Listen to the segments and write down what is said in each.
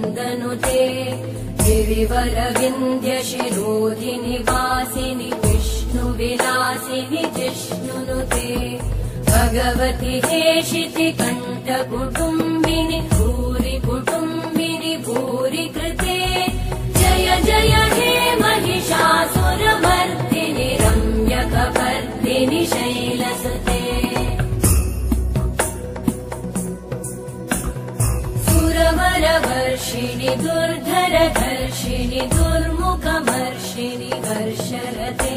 नन्दनुते गिरिवरविन्द्यशिरोधिनि वासिनि विष्णुविलासिनि जिष्णुनुते भगवति हेशिति कण्ठकुटुम्बिनि भूरि कुटुम्बिनि भूरि कृते जय जय हे महिषासुरमर्दिनि रम्यकपर्दिनि शैलसुते सुरवरवर्षिणि दुर्धरधर्षिणि दुर्मुखमर्षिणि हर्षरते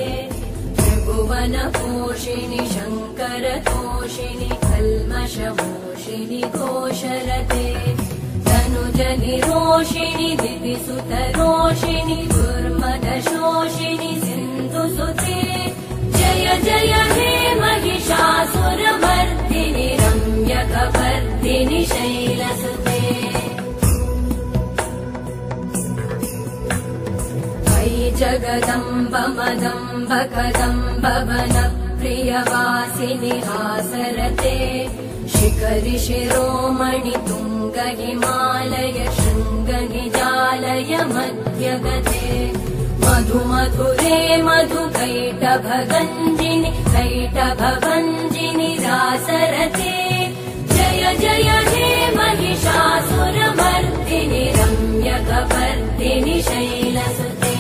त्रिभुवनपोषिणि शङ्करतोषिणि कल्मषमोषिणि घोषरते तनुजनिरोषिणि दिविसुतरोषिणि दुर्मदशोषिणि सिन्धुसुते जय जय हे महिषासुरमर्दिनि रम्यकपर्दिनि शैलसुते अयि जगदम्ब मदम्ब कदम्ब वनप्रियवासिनि हासरते शिखरि शिरोमणि तुङ्ग हिमालय शृङ्ग निजालय मध्यगते मधुमधुरे मधुकैटभगञ्जिनि कैटभभञ्जिनि रासरते जय जय हे महिषासुरमर्दिनि रम्यकपर्दिनि शैलसुते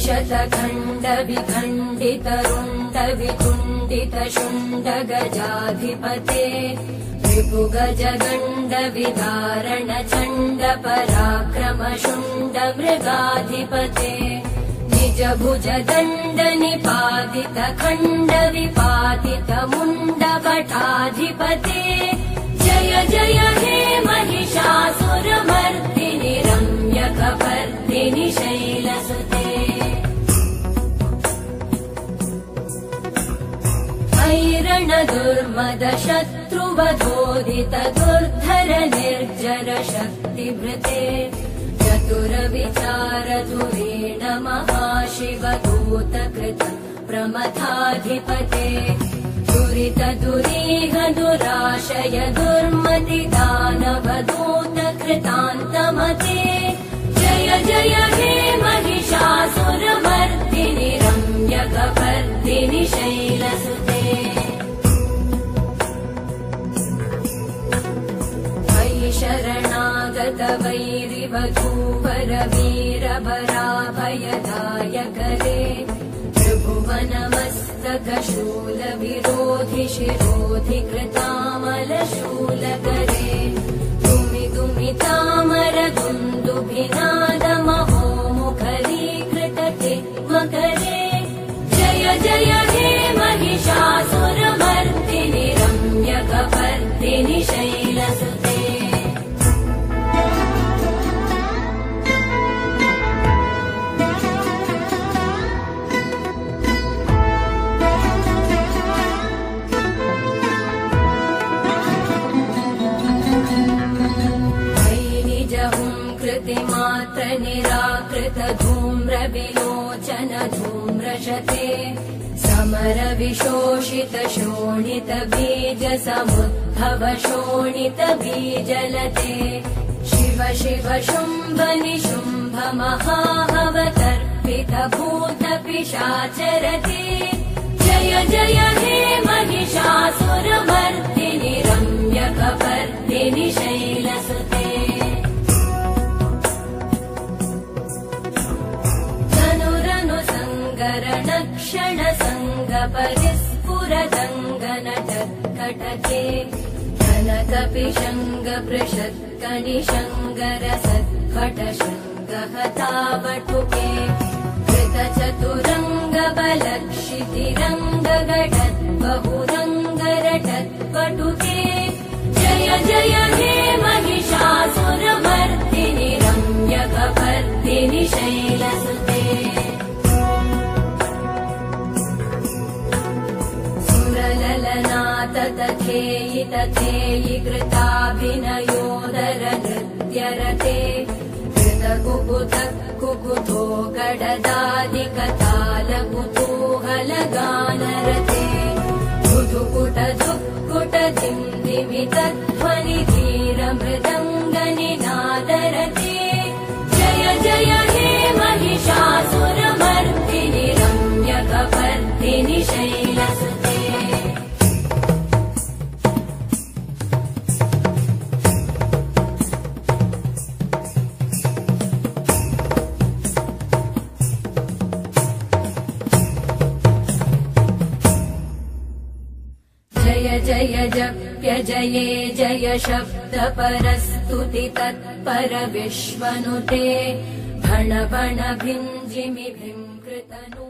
शतखण्ड विखण्डित रुण्ड विकुण्डित शुण्ड गजाधिपते रिपुगज गण्ड विदारण चण्ड पराक्रम शुण्ड मृगाधिपते निज भुज दण्ड निपातित खण्ड विपातित मुण्ड भटाधिपते जय जय हे महिषासुरमर्दिनि रम्यकपर्दिनि शैलसुते ऐरण दुर्मद शत्रुवधोदित दुर्धर निर्जर शक्तिभृते चतुर विचार धुरेण महाशिवदूत कृत प्रमथाधिपते दुरित दुरीह दुराशय दुर्मति दानवदूत कृतान्तमते जय जय हे महिषासुरमर्दिनि रम्यकपर्दिनि शैलसुते शरणागत वैरिवधूवर वीरभराभयदायकरे त्रिभुवनमस्तक शूल विरोधि शिरोधि कृतामलशूलकरे तुमि तुमि तामर दुन्दुभिनाद महोमुखरीकृत मकरे जय जय हे महिषासुरमर्दिनि रम्यकपर्दिनि शैलसुते मात्र निराकृत धूम्र विलोचन धूम्रशते समर विशोषित शोणित बीज समुद्भव शोणित बीजलते शिव शिव शुम्भ निशुम्भ महाहवतर्पित भूत पिशाचरते जय जय हे महिषासुरमर्दिनि रम्यकपर्दिनि शैलसुते क्षण संग परिस्फुरदङ्गनटत्कटके धनकपिशङ्ग पृषत्कनिशङ्ग रसत्कट शृङ्गहतावटुके कृत चतुरङ्ग बलक्षितिरङ्ग घटत् बहुरङ्ग रटत्पटुके जय जय हे महिषासुरमर्दिनि रम्यकपर्दिनि शैलसुते तथेयि तथेयि कृताभिनयोदर नृत्य रते कृतकुकुत कुकुतो गडदादिकतालकुतूहलगानरते धुधुकुट धुक्कुट दिम्दिमितध्वनि धीरमृदङ्गनिनादरते जय जय हे महिषासुरमर्दिनि रम्यकपर्दिनि शैलसुते जय जय जप्य जये जय शब्द परस्तुति तत्पर विश्वनुते भण भण भिञ्जिमि भिङ्कृतनु